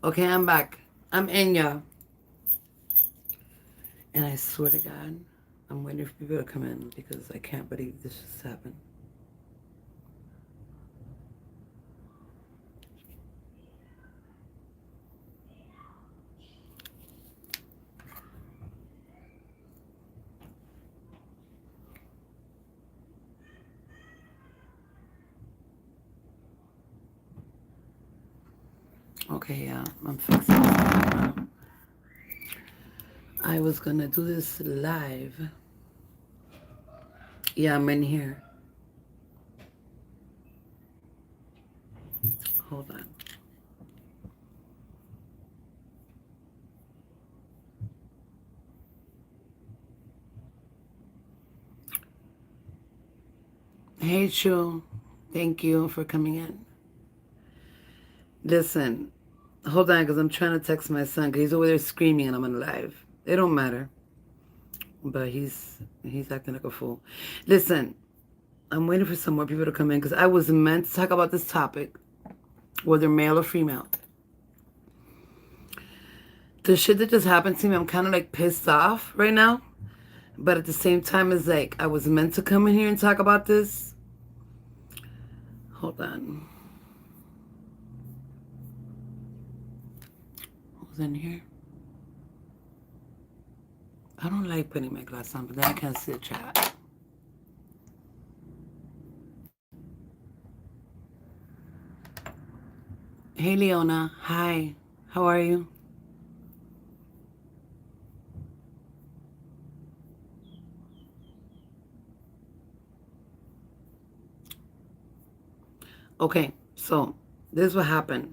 Okay, I'm back. I'm in, y'all. And I swear to God, I'm waiting for people to come in because I can't believe this just happened. Okay, yeah, I'm fixing this right now. I was gonna do this live. Yeah, I'm in here. Hold on. Hey, Chu. Thank you for coming in. Listen, hold on, because I'm trying to text my son, because he's over there screaming and I'm on live. It don't matter, but he's acting like a fool. Listen, I'm waiting for some more people to come in, because I was meant to talk about this topic, whether male or female. The shit that just happened to me, I'm kind of like pissed off right now. But at the same time, it's like I was meant to come in here and talk about this. Hold on. Who's in here? I don't like putting my glass on, but then I can't see the chat. Hey, Leona. Hi. How are you? Okay, so this is what happened.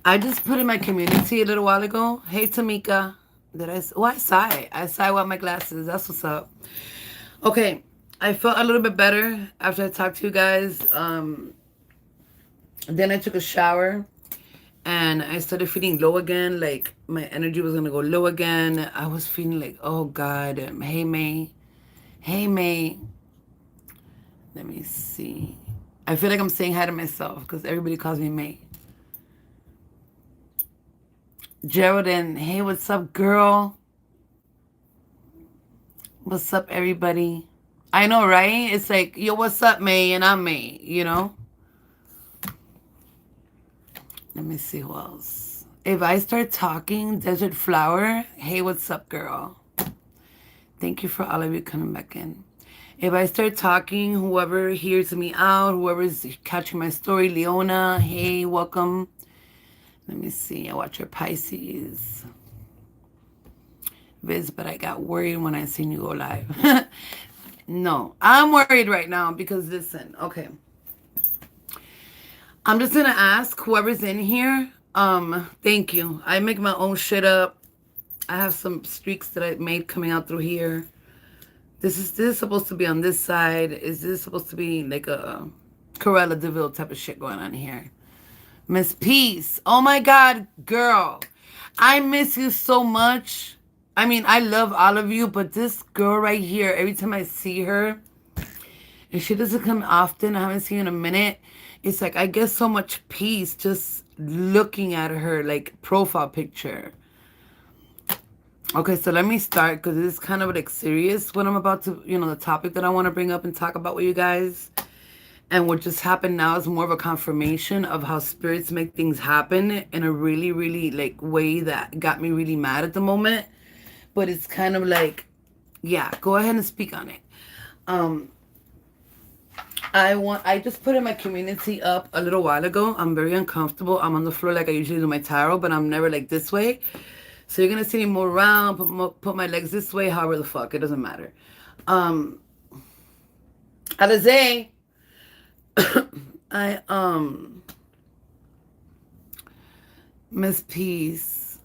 I just put in my community a little while ago. Hey, Tamika. Oh, I saw it. I saw it with my glasses. That's what's up. Okay, I felt a little bit better after I talked to you guys. Then I took a shower and I started feeling low again. Like my energy was gonna go low again. I was feeling like, oh God. Hey, May. Hey, May. Let me see. I feel like I'm saying hi to myself because everybody calls me May. Geraldine, hey, what's up, girl? What's up, everybody? I know, right? It's like, yo, what's up, May? And I'm May, you know? Let me see who else. If I start talking, Desert Flower, hey, what's up, girl? Thank you for all of you coming back in. If I start talking, whoever hears me out, whoever's catching my story, Leona, hey, welcome. Let me see. I watch your Pisces. Viz, but I got worried when I seen you go live. No, I'm worried right now because listen, okay. I'm just gonna ask whoever's in here. Thank you. I make my own shit up. I have some streaks that I made coming out through here. This is supposed to be on this side. Is this supposed to be like a Corella DeVille type of shit going on here? Miss Peace. Oh my God, girl. I miss you so much. I mean, I love all of you, but this girl right here, every time I see her, and she doesn't come often, I haven't seen her in a minute, it's like I get so much peace just looking at her, like, profile picture. Okay, so let me start, because this is kind of, like, serious, what I'm about to, the topic that I want to bring up and talk about with you guys. And what just happened now is more of a confirmation of how spirits make things happen in a really, really, like, way that got me really mad at the moment. But it's kind of like, yeah, go ahead and speak on it. I just put in my community up a little while ago. I'm very uncomfortable. I'm on the floor like I usually do my tarot, but I'm never like this way. So you're gonna see me move around, put my legs this way, however the fuck, it doesn't matter. Alize, I Miss Peace.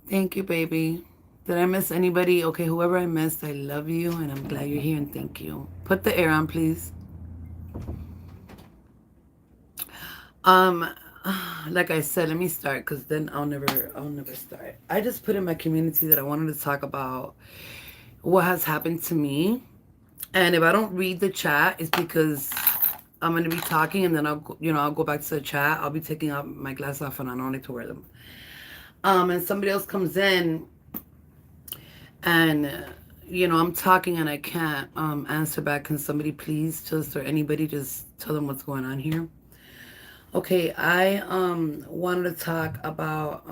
Thank you, baby. Did I miss anybody? Okay, whoever I missed, I love you and I'm glad you're here and thank you. Put the air on, please. Like I said, let me start because then I'll never start. I just put in my community that I wanted to talk about what has happened to me. And if I don't read the chat, it's because I'm going to be talking, and then I'll go back to the chat. I'll be taking off my glasses off, and I don't need to wear them. And somebody else comes in, and I'm talking and I can't answer back. Can somebody please or anybody just tell them what's going on here? Okay, I wanted to talk about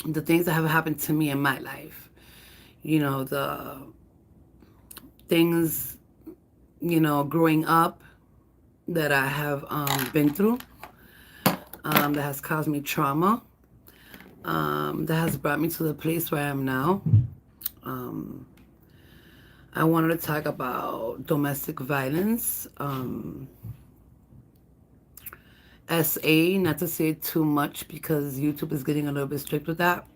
the things that have happened to me in my life. The things, growing up that I have been through, that has caused me trauma, that has brought me to the place where I am now. I wanted to talk about domestic violence, SA, not to say too much because YouTube is getting a little bit strict with that.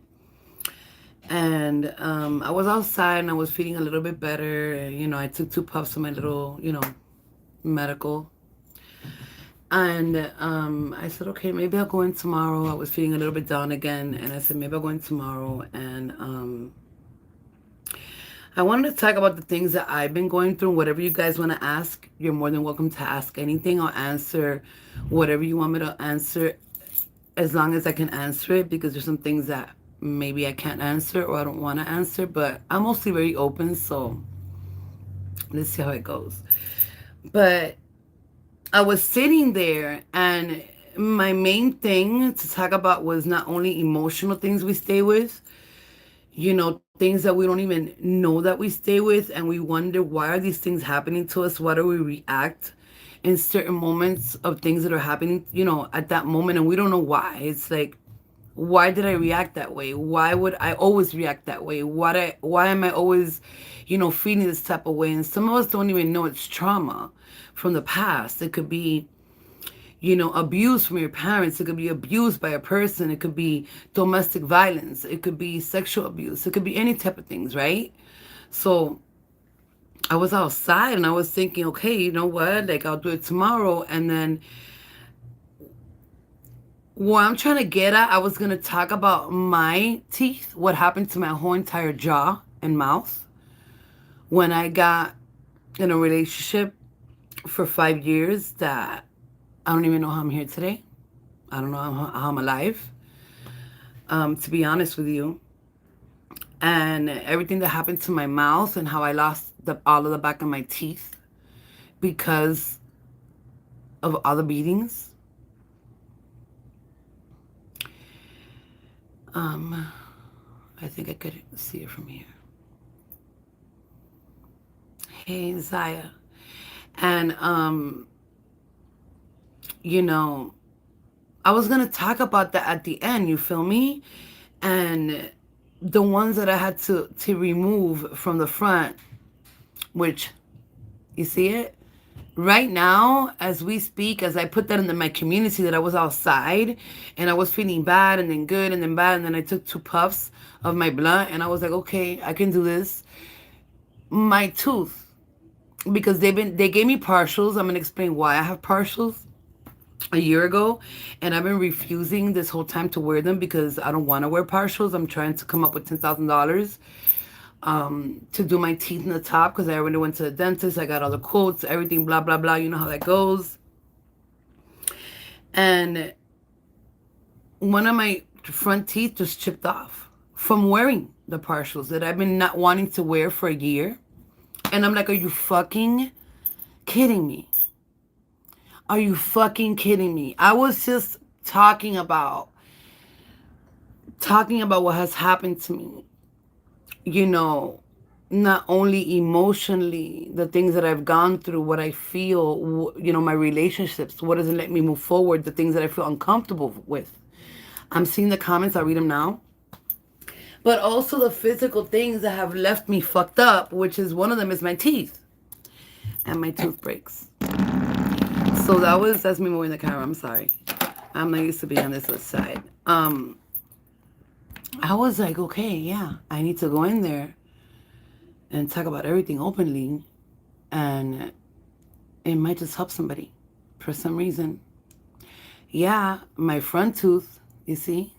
And I was outside and I was feeling a little bit better. And, I took 2 puffs of my little, medical. And I said, okay, maybe I'll go in tomorrow. I was feeling a little bit down again. And I said, maybe I'll go in tomorrow. And I wanted to talk about the things that I've been going through. Whatever you guys want to ask, you're more than welcome to ask anything. I'll answer whatever you want me to answer as long as I can answer it, because there's some things that maybe I can't answer or I don't want to answer, but I'm mostly very open, so let's see how it goes. But I was sitting there, and my main thing to talk about was not only emotional things we stay with, things that we don't even know that we stay with, and we wonder, why are these things happening to us? Why do we react in certain moments of things that are happening, at that moment, and we don't know why? It's like, why did I react that way? Why would I always react that way? Why am I always, feeling this type of way? And some of us don't even know it's trauma from the past. It could be, abuse from your parents. It could be abused by a person. It could be domestic violence. It could be sexual abuse. It could be any type of things, right? So I was outside and I was thinking, okay, you know what? Like, I'll do it tomorrow. And then what I'm trying to get at, I was going to talk about my teeth, what happened to my whole entire jaw and mouth when I got in a relationship for 5 years that I don't even know how I'm here today. I don't know how I'm alive, to be honest with you. And everything that happened to my mouth and how I lost all of the back of my teeth because of all the beatings. I think I could see it from here. Hey, Zaya. And, I was going to talk about that at the end, you feel me? And the ones that I had to remove from the front, which, you see it? Right now, as we speak, as I put that in my community, that I was outside and I was feeling bad and then good and then bad, and then I took 2 puffs of my blunt and I was like, okay, I can do this. My tooth, because they gave me partials. I'm gonna explain why I have partials a year ago, and I've been refusing this whole time to wear them because I don't want to wear partials. I'm trying to come up with $10,000 to do my teeth in the top, because I already went to the dentist. I got all the quotes, everything, blah, blah, blah. You know how that goes. And one of my front teeth just chipped off from wearing the partials that I've been not wanting to wear for a year. And I'm like, are you fucking kidding me? Are you fucking kidding me? I was just talking about what has happened to me. Not only emotionally, the things that I've gone through, what I feel, my relationships, what doesn't let me move forward, the things that I feel uncomfortable with. I'm seeing the comments, I'll read them now. But also the physical things that have left me fucked up, which is one of them is my teeth and my tooth breaks. So that's me moving the camera. I'm sorry. I'm not used to being on this side. I was like, okay, yeah, I need to go in there and talk about everything openly, and it might just help somebody for some reason. Yeah, my front tooth, you see,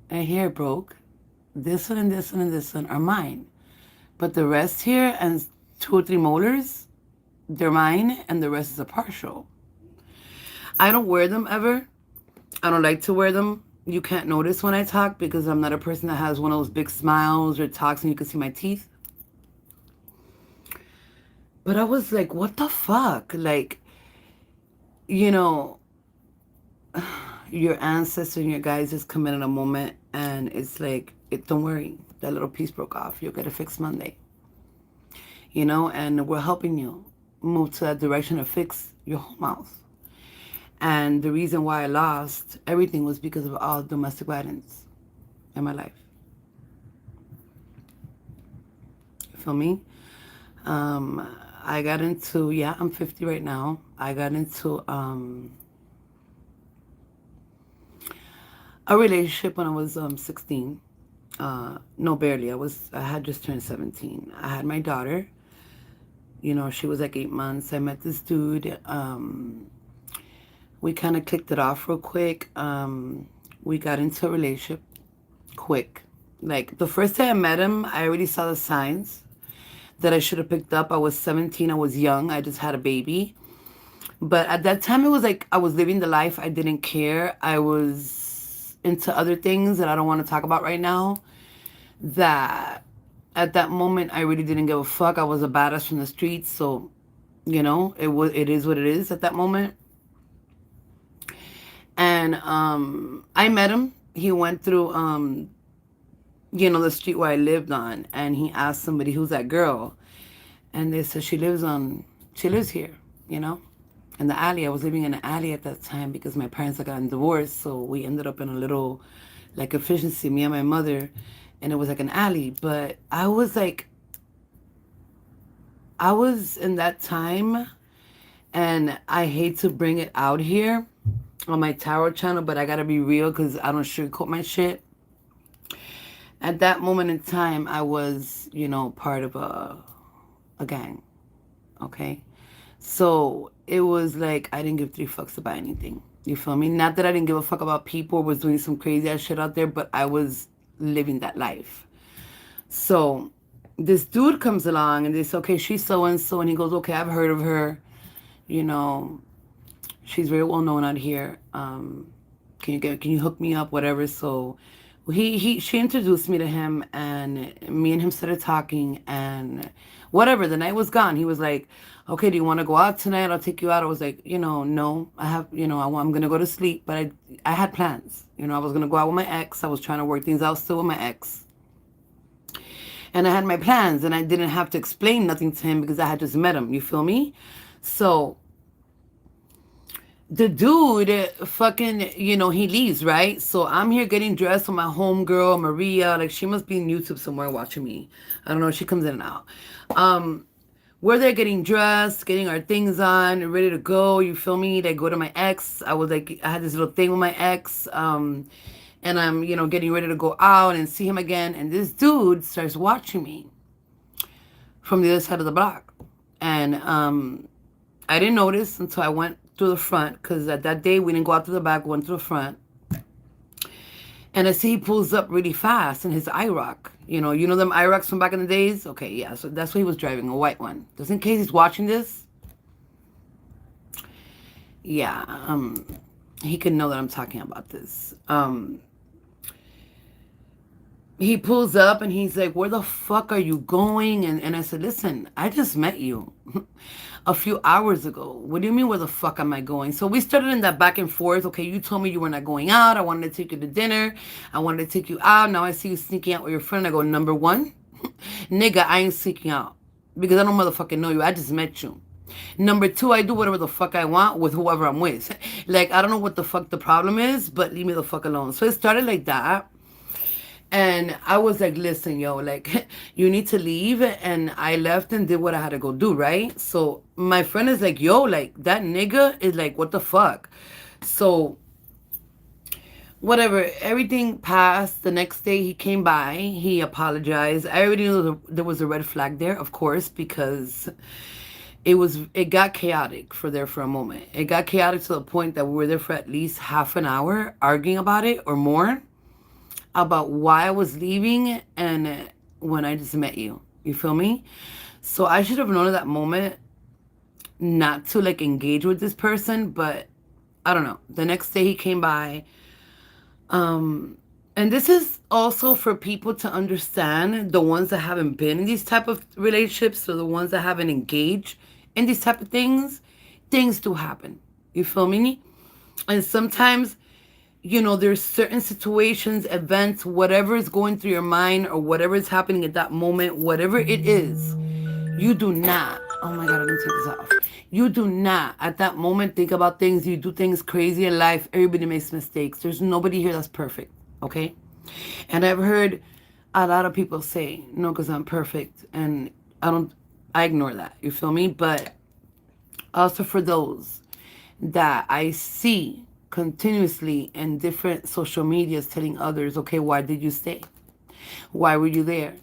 right here broke. This one and this one and this one are mine. But the rest here and 2 or 3 molars, they're mine, and the rest is a partial. I don't wear them ever. I don't like to wear them. You can't notice when I talk because I'm not a person that has one of those big smiles or talks and you can see my teeth. But I was like, what the fuck? Like, you know, your ancestor and your guys just come in a moment and it's like, don't worry, that little piece broke off. You'll get it fixed Monday. You know, and we're helping you move to that direction to fix your home house. And the reason why I lost everything was because of all domestic violence in my life. You feel me? I got into, yeah, I'm 50 right now. I got into a relationship when I was 16. No, barely. I had just turned 17. I had my daughter. You know, she was like 8 months. I met this dude. We kind of kicked it off real quick. We got into a relationship quick. Like, the first time I met him, I already saw the signs that I should have picked up. I was 17. I was young. I just had a baby. But at that time, it was like I was living the life. I didn't care. I was into other things that I don't want to talk about right now. That at that moment, I really didn't give a fuck. I was a badass from the streets. So, you know, it is what it is at that moment. And I met him. He went through, you know, the street where I lived on. And he asked somebody, who's that girl? And they said, she lives here, you know, in the alley. I was living in an alley at that time because my parents had gotten divorced. So we ended up in a little, like, efficiency, me and my mother. And it was like an alley. But I was in that time, and I hate to bring it out here on my tarot channel, but I gotta be real because I don't sugarcoat my shit. At that moment in time, I was, you know, part of a gang. Okay? So it was like I didn't give 3 fucks about anything. You feel me? Not that I didn't give a fuck about people or was doing some crazy ass shit out there, but I was living that life. So this dude comes along and they say, okay, she's so and so, and he goes, okay, I've heard of her. You know, she's very well known out here. Can you hook me up, whatever? So she introduced me to him, and me and him started talking, and whatever. The night was gone. He was like, okay, do you want to go out tonight? I'll take you out. I was like, you know, no, I have, you know, I'm gonna go to sleep, but I had plans. You know, I was gonna go out with my ex. I was trying to work things out still with my ex. And I had my plans, and I didn't have to explain nothing to him because I had just met him. You feel me? So the dude fucking, you know, he leaves, right? So I'm here getting dressed with my homegirl, Maria. Like, she must be in YouTube somewhere watching me. I don't know. She comes in and out. We're there getting dressed, getting our things on, ready to go. You feel me? They go to my ex. I had this little thing with my ex. And I'm, you know, getting ready to go out and see him again. And this dude starts watching me from the other side of the block. And I didn't notice until I went through the front, because at that day we didn't go out to the back, we went to the front. And I see he pulls up really fast in his IROC. You know them IROCs from back in the days? Okay, yeah, so that's what he was driving, a white one. Just in case he's watching this. Yeah, he could know that I'm talking about this. He pulls up and he's like, where the fuck are you going? And I said, listen, I just met you a few hours ago. What do you mean, where the fuck am I going? So we started in that back and forth. Okay, you told me you were not going out. I wanted to take you to dinner. I wanted to take you out. Now I see you sneaking out with your friend. I go, number one, nigga, I ain't sneaking out because I don't motherfucking know you. I just met you. Number two, I do whatever the fuck I want with whoever I'm with. Like, I don't know what the fuck the problem is, but leave me the fuck alone. So it started like that. And I was like, listen, yo, like, you need to leave. And I left and did what I had to go do, right? So my friend is like, yo, like, that nigga is like, what the fuck? So whatever, everything passed. The next day he came by, he apologized. I already knew there was a red flag there, of course, because it got chaotic for a moment. It got chaotic to the point that we were there for at least half an hour arguing about it or more, about why I was leaving and when I just met you. You feel me? So I should have known at that moment not to like engage with this person, but I don't know. The next day he came by. And this is also for people to understand, the ones that haven't been in these type of relationships, or the ones that haven't engaged in these type of things. Things do happen. You feel me? And sometimes, there's certain situations, events, whatever is going through your mind or whatever is happening at that moment, whatever it is, you do not, oh my God, I didn't take this off. You do not at that moment think about things. You do things crazy in life. Everybody makes mistakes. There's nobody here that's perfect. Okay? And I've heard a lot of people say, no, because I'm perfect. And I ignore that. You feel me? But also for those that I see continuously in different social medias telling others, okay, why did you stay? Why were you there?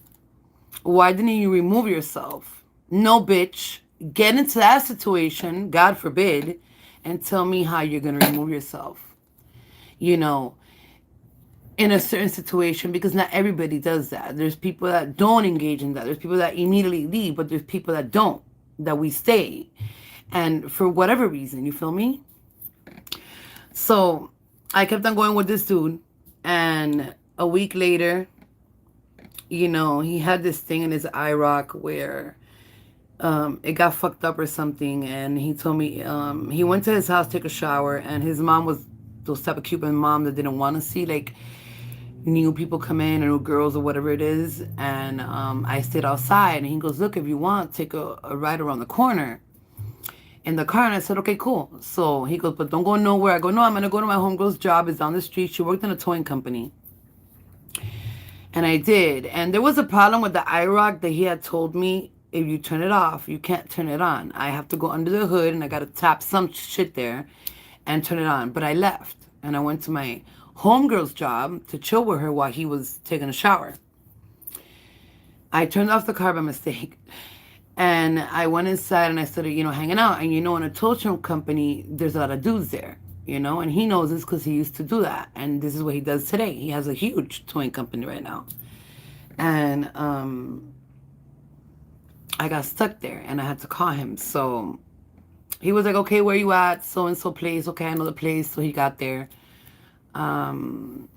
Why didn't you remove yourself? No, bitch. Get into that situation, God forbid, and tell me how you're going to remove yourself. In a certain situation, because not everybody does that. There's people that don't engage in that. There's people that immediately leave, but there's people that don't, that we stay. And for whatever reason, you feel me? So I kept on going with this dude. And a week later, he had this thing in his eye rock where it got fucked up or something. And he told me he went to his house, take a shower, and his mom was those type of Cuban mom that didn't want to see like new people come in, or new girls or whatever it is. And I stayed outside, and he goes, look, if you want, take a ride around the corner in the car. And I said, okay, cool. So he goes, but don't go nowhere. I go, no, I'm going to go to my homegirl's job. It's down the street. She worked in a towing company. And I did. And there was a problem with the iRock that he had told me, if you turn it off, you can't turn it on. I have to go under the hood, and I got to tap some shit there and turn it on. But I left, and I went to my homegirl's job to chill with her while he was taking a shower. I turned off the car by mistake. And I went inside, and I started, hanging out. And, in a tow truck company, there's a lot of dudes there, and he knows this because he used to do that. And this is what he does today. He has a huge towing company right now. And I got stuck there, and I had to call him. So he was like, okay, where you at? So-and-so place. Okay, I know the place. So he got there. I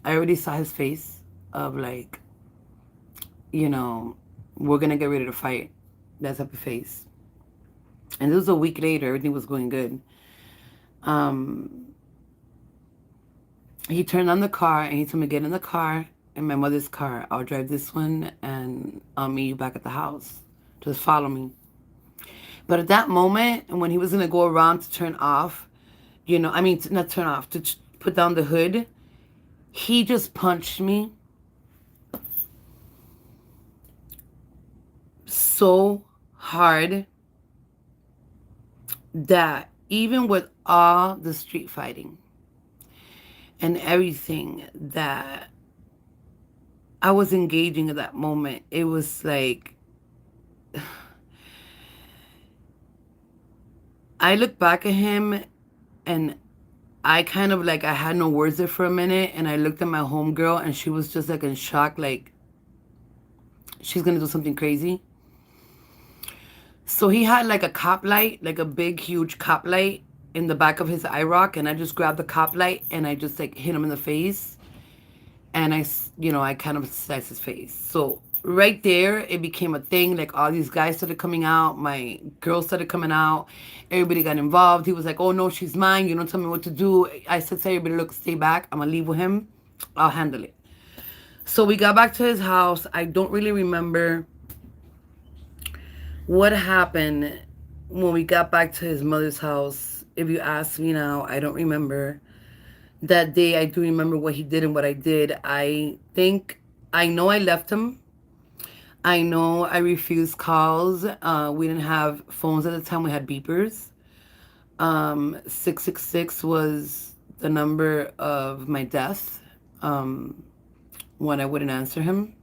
already saw his face of like, we're going to get ready to fight. That type of face. And this was a week later. Everything was going good. He turned on the car, and he told me, get in the car, in my mother's car. I'll drive this one, and I'll meet you back at the house. Just follow me. But at that moment, when he was going to go around to turn off, not turn off, to put down the hood, he just punched me so hard that even with all the street fighting and everything that I was engaging at that moment, it was like, I look back at him, and I kind of like, I had no words there for a minute, and I looked at my homegirl, and she was just like in shock, like she's gonna do something crazy. So he had like a cop light, like a big, huge cop light in the back of his eye rock. And I just grabbed the cop light, and I just like hit him in the face. And I kind of sliced his face. So right there, it became a thing. Like all these guys started coming out. My girls started coming out. Everybody got involved. He was like, oh no, she's mine. You don't tell me what to do. I said to everybody, look, stay back. I'm going to leave with him. I'll handle it. So we got back to his house. I don't really remember what happened when we got back to his mother's house. If you ask me now, I don't remember. That day, I do remember what he did and what I did. I know I left him. I know I refused calls. We didn't have phones at the time. We had beepers. 666 was the number of my death when I wouldn't answer him.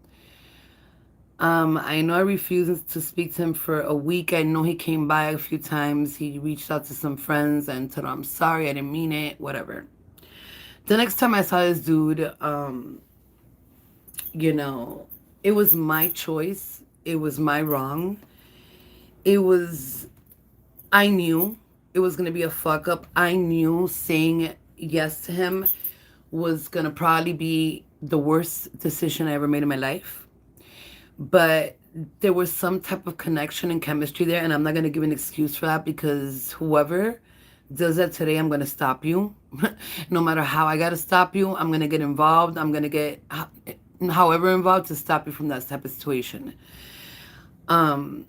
I know I refused to speak to him for a week. I know he came by a few times. He reached out to some friends and told them, I'm sorry, I didn't mean it, whatever. The next time I saw this dude, it was my choice. It was my wrong. It was I knew it was going to be a fuck up. I knew saying yes to him was going to probably be the worst decision I ever made in my life. But there was some type of connection and chemistry there, and I'm not going to give an excuse for that, because whoever does that today, I'm going to stop you. No matter how I got to stop you, I'm going to get involved. I'm going to get however involved to stop you from that type of situation. Um,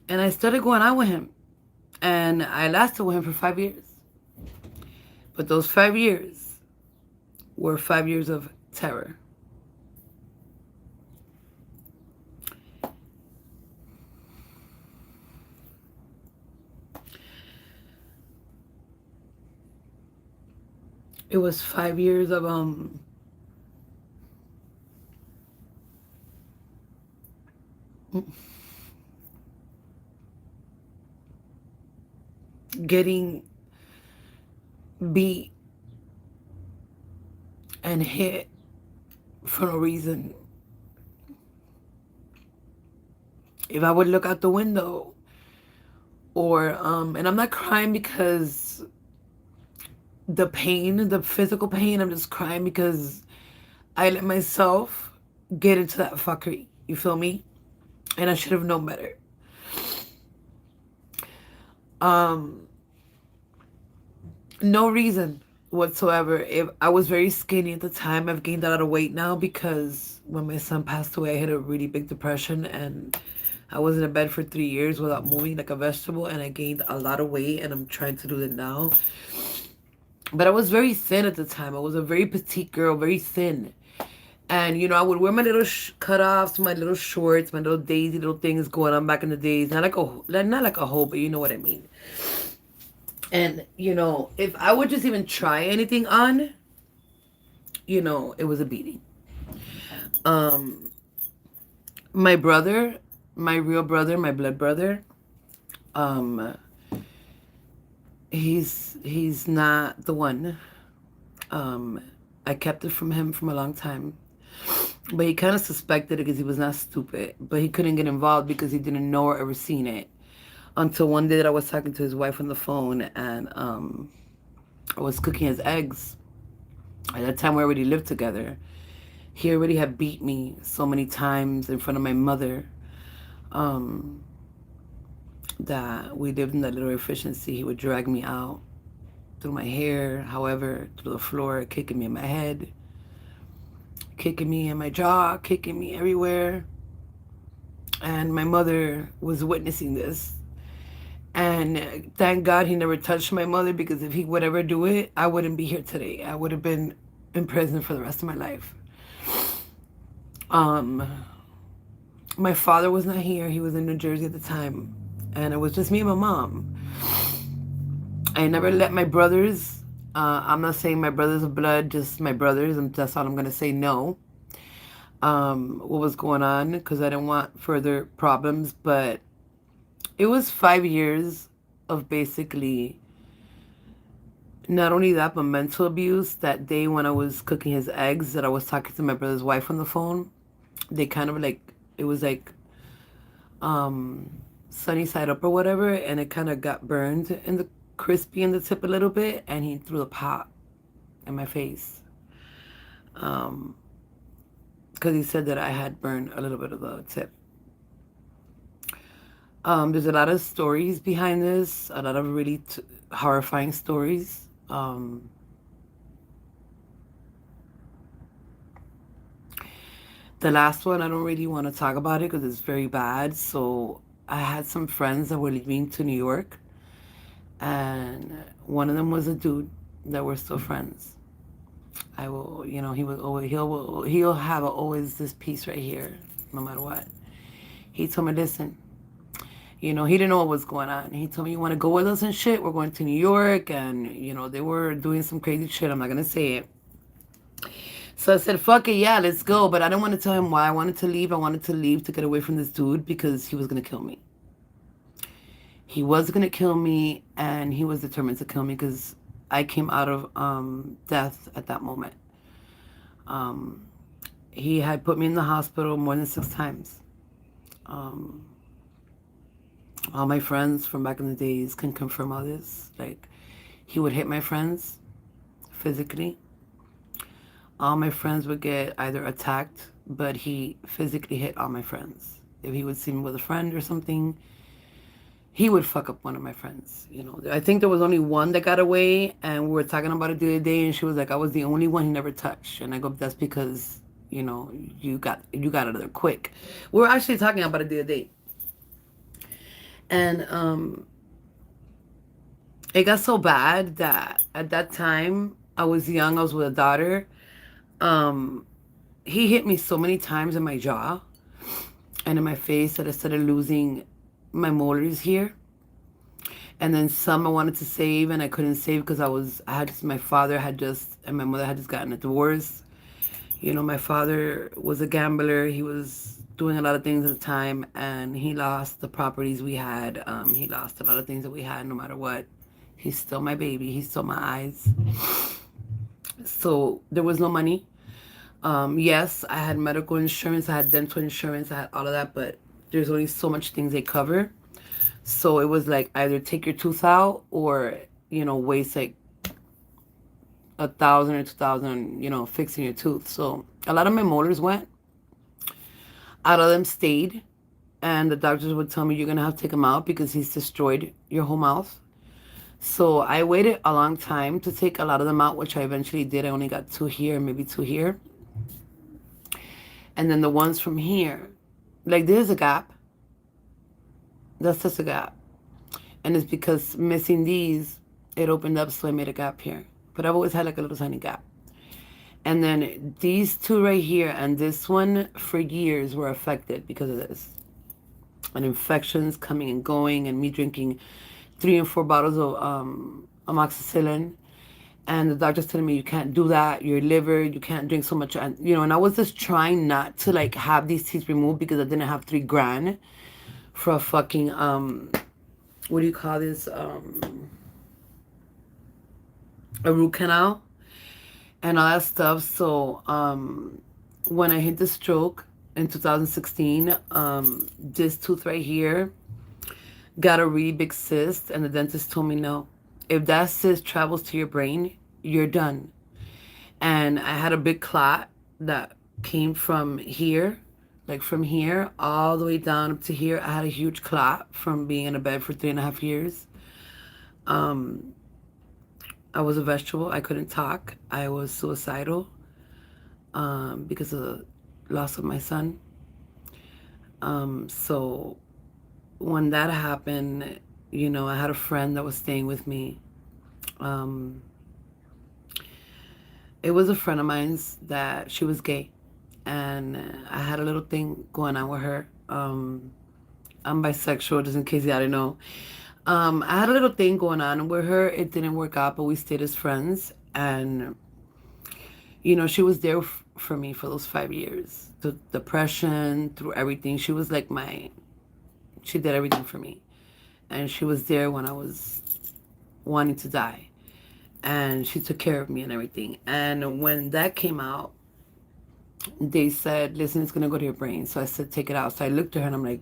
and I started going out with him, and I lasted with him for 5 years. But those 5 years were 5 years of terror. It was 5 years of getting beat and hit for no reason. If I would look out the window, or and I'm not crying because the pain, the physical pain, I'm just crying because I let myself get into that fuckery. You feel me? And I should have known better. Um, no reason whatsoever. If I was very skinny at the time, I've gained a lot of weight now because when my son passed away, I had a really big depression, and I was in a bed for 3 years without moving like a vegetable, and I gained a lot of weight, and I'm trying to do that now. But I was very thin at the time. I was a very petite girl, very thin. And, I would wear my little cutoffs, my little shorts, my little daisy little things going on back in the days. Not like a hoe, but you know what I mean. And, if I would just even try anything on, it was a beating. Um, my brother, my real brother, my blood brother, um, he's not the one. Um, I kept it from him from a long time. But he kind of suspected it because he was not stupid. But he couldn't get involved because he didn't know or ever seen it. Until one day that I was talking to his wife on the phone, and I was cooking his eggs. At that time we already lived together. He already had beat me so many times in front of my mother, um, that we lived in that little efficiency. He would drag me out through my hair, however, through the floor, kicking me in my head, kicking me in my jaw, kicking me everywhere. And my mother was witnessing this. And thank God he never touched my mother, because if he would ever do it, I wouldn't be here today. I would have been in prison for the rest of my life. My father was not here. He was in New Jersey at the time. And it was just me and my mom. I never let my brothers, I'm not saying my brothers of blood, just my brothers, and that's all I'm going to say, no. What was going on, because I didn't want further problems. But it was 5 years of basically not only that, but mental abuse. That day when I was cooking his eggs, that I was talking to my brother's wife on the phone, they kind of like, it was like sunny side up or whatever, and it kind of got burned in the crispy in the tip a little bit, and he threw the pot in my face. Because he said that I had burned a little bit of the tip. There's a lot of stories behind this, a lot of really horrifying stories. The last one, I don't really want to talk about it because it's very bad. So I had some friends that were leaving to New York, and one of them was a dude that we're still friends. I will, he was always, he'll have always this piece right here, no matter what. He told me, listen, he didn't know what was going on. He told me, you want to go with us and shit? We're going to New York. And, they were doing some crazy shit. I'm not going to say it. So I said, fuck it, yeah, let's go. But I didn't want to tell him why I wanted to leave. I wanted to leave to get away from this dude because he was going to kill me. He was going to kill me, and he was determined to kill me because I came out of death at that moment. He had put me in the hospital more than 6 times. All my friends from back in the days can confirm all this. Like, he would hit my friends physically. All my friends would get either attacked, but he physically hit all my friends. If he would see me with a friend or something, he would fuck up one of my friends. You know, I think there was only one that got away, and we were talking about it the other day, and she was like, I was the only one he never touched. And I go, that's because, you know, you got out of there quick. We were actually talking about it the other day. And it got so bad that at that time I was young, I was with a daughter. Um he hit me so many times in my jaw and in my face that I started losing my molars here. And then some I wanted to save and I couldn't save because my father had just, and my mother had just gotten a divorce. You know, my father was a gambler. He was doing a lot of things at the time, and he lost the properties we had. He lost a lot of things that we had no matter what. He's still my baby. He's still my eyes. So there was no money. Yes, I had medical insurance. I had dental insurance. I had all of that, but there's only so much things they cover. So it was like either take your tooth out or, you know, waste like 1,000 or 2,000, you know, fixing your tooth. So a lot of my molars went. Out of them stayed. And the doctors would tell me, you're going to have to take him out because he's destroyed your whole mouth. So I waited a long time to take a lot of them out, which I eventually did. I only got 2 here, maybe 2 here. And then the ones from here, like there's a gap. That's just a gap. And it's because missing these, it opened up, so I made a gap here. But I've always had like a little tiny gap. And then these 2 right here and this one for years were affected because of this. And infections coming and going, and me drinking 3 and 4 bottles of amoxicillin. And the doctor's telling me, you can't do that, your liver, you can't drink so much. And, you know, and I was just trying not to like have these teeth removed because I didn't have 3 grand for a fucking, what do you call this? A root canal and all that stuff. So when I hit the stroke in 2016, this tooth right here got a really big cyst, and the dentist told me, no, if that cyst travels to your brain, you're done. And I had a big clot that came from here, like from here all the way down up to here. I had a huge clot from being in a bed for 3.5 years. I was a vegetable. I couldn't talk. I was suicidal because of the loss of my son. So when that happened, you know, I had a friend that was staying with me. It was a friend of mine's that she was gay, and I had a little thing going on with her. I'm bisexual, just in case y'all didn't know. I had a little thing going on with her. It didn't work out, but we stayed as friends. And, you know, she was there for me for those 5 years. Through depression, through everything. She was like she did everything for me. And she was there when I was wanting to die. And she took care of me and everything. And when that came out, they said, listen, it's going to go to your brain. So I said, take it out. So I looked at her and I'm like,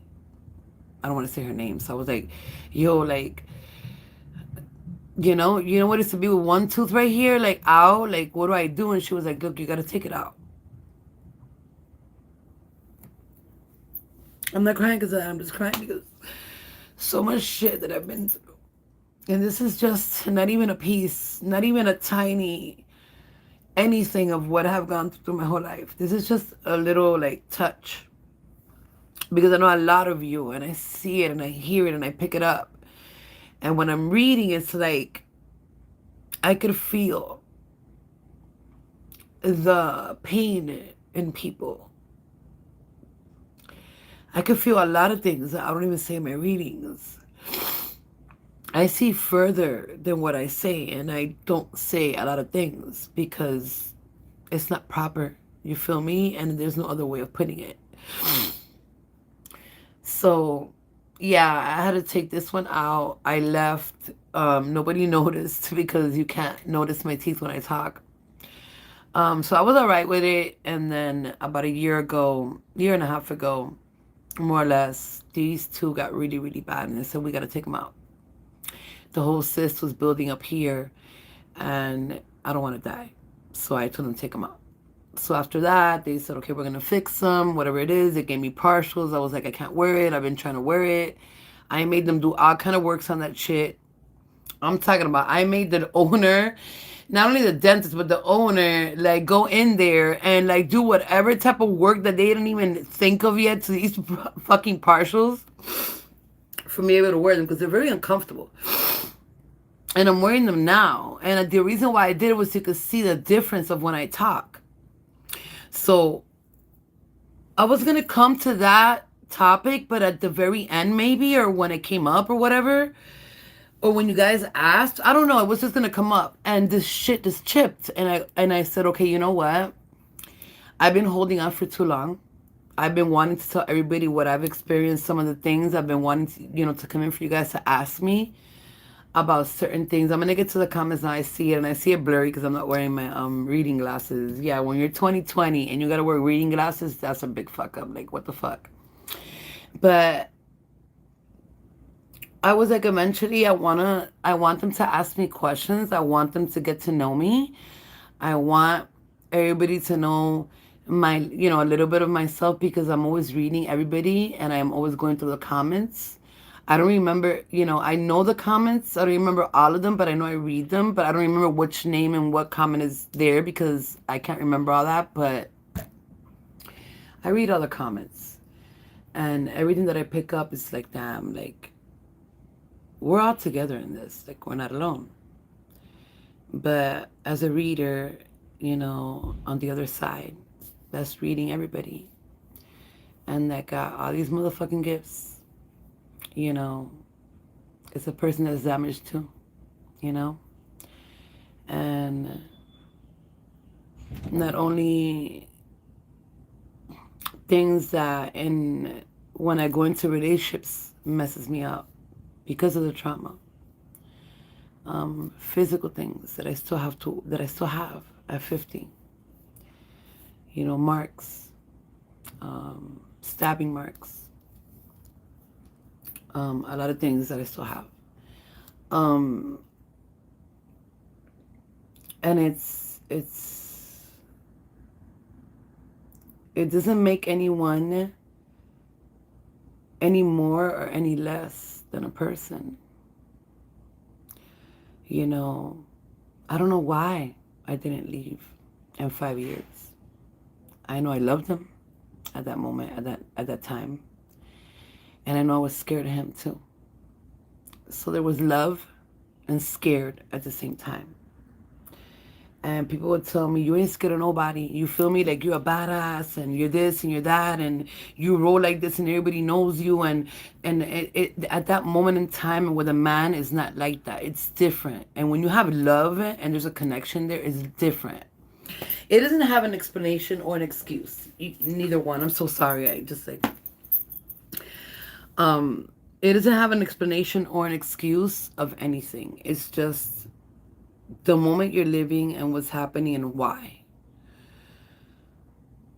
I don't want to say her name. So I was like, yo, like, you know what it's to be with one tooth right here? Like, ow, like, what do I do? And she was like, look, you got to take it out. I'm not crying because I'm just crying because so much shit that I've been through. And this is just not even a piece, not even a tiny anything of what I've gone through my whole life. This is just a little, like, touch. Because I know a lot of you, and I see it, and I hear it, and I pick it up. And when I'm reading, it's like I could feel the pain in people. I could feel a lot of things that I don't even say in my readings. I see further than what I say, and I don't say a lot of things because it's not proper. You feel me? And there's no other way of putting it. So, yeah, I had to take this one out. I left. Nobody noticed because you can't notice my teeth when I talk. So I was all right with it. And then about a year and a half ago, more or less. These two got really, really bad, and they said, we got to take them out. The whole cyst was building up here, and I don't want to die. So I told them to take them out. So after that, they said, okay, we're going to fix them, whatever it is. They gave me partials. I was like, I can't wear it. I've been trying to wear it. I made them do all kind of works on that shit. I'm talking about, I made the owner, not only the dentist, but the owner, like, go in there and, like, do whatever type of work that they didn't even think of yet to these fucking partials for me able to wear them, because they're very uncomfortable. And I'm wearing them now. And the reason why I did it was so you could see the difference of when I talk. So I was going to come to that topic, but at the very end maybe, or when it came up or whatever, or when you guys asked, I don't know, it was just going to come up, and this shit just chipped. And I said, okay, you know what? I've been holding on for too long. I've been wanting to tell everybody what I've experienced, some of the things I've been wanting to, to come in for you guys to ask me about certain things. I'm going to get to the comments now. I see it, and I see it blurry because I'm not wearing my reading glasses. Yeah, when you're 2020 and you got to wear reading glasses, that's a big fuck up. Like, what the fuck? But I was like, eventually I want them to ask me questions. I want them to get to know me. I want everybody to know my, a little bit of myself, because I'm always reading everybody and I'm always going through the comments. I don't remember, I know the comments. I don't remember all of them, but I know I read them, but I don't remember which name and what comment is there because I can't remember all that, but I read all the comments. And everything that I pick up is like, damn, like, we're all together in this. Like, we're not alone. But as a reader, on the other side, that's reading everybody. And that got all these motherfucking gifts. It's a person that's damaged too, and not only things that when I go into relationships messes me up because of the trauma, physical things that I still have at 50, marks, stabbing marks, a lot of things that I still have. And it doesn't make anyone any more or any less than a person. I don't know why I didn't leave in 5 years. I know I loved him at that moment, at that time. And I know I was scared of him too. So there was love and scared at the same time. And people would tell me, you ain't scared of nobody. You feel me? Like, you're a badass and you're this and you're that and you roll like this and everybody knows you. And at that moment in time with a man, is not like that. It's different. And when you have love and there's a connection there, it's different. It doesn't have an explanation or an excuse. Neither one. I'm so sorry. I just like... it doesn't have an explanation or an excuse of anything. It's just the moment you're living and what's happening and why.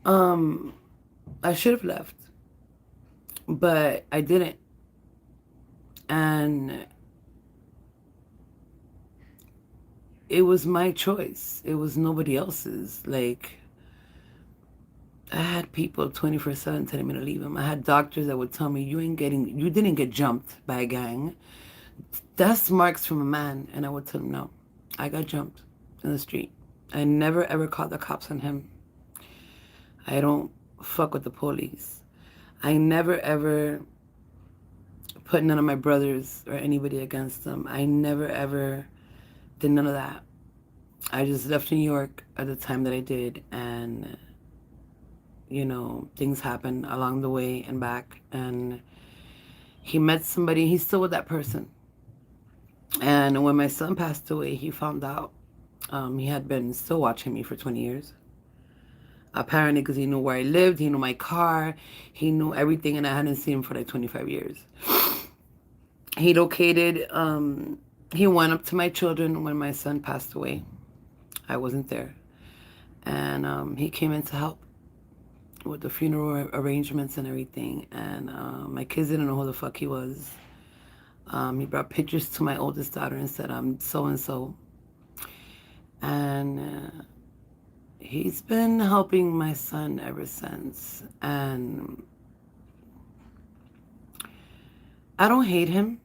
I should have left, but I didn't. And it was my choice. It was nobody else's. Like, I had people 24/7 telling me to leave him. I had doctors that would tell me, you didn't get jumped by a gang. That's marks from a man. And I would tell them, no, I got jumped in the street. I never ever called the cops on him. I don't fuck with the police. I never ever put none of my brothers or anybody against them. I never ever did none of that. I just left New York at the time that I did, and things happen along the way and back, and he met somebody. He's still with that person. And when my son passed away, he found out. He had been still watching me for 20 years. Apparently, because he knew where I lived, he knew my car, he knew everything, and I hadn't seen him for like 25 years. He located, he went up to my children when my son passed away. I wasn't there. And he came in to help with the funeral arrangements and everything. And my kids didn't know who the fuck he was. He brought pictures to my oldest daughter and said, I'm so and so. And he's been helping my son ever since. And I don't hate him.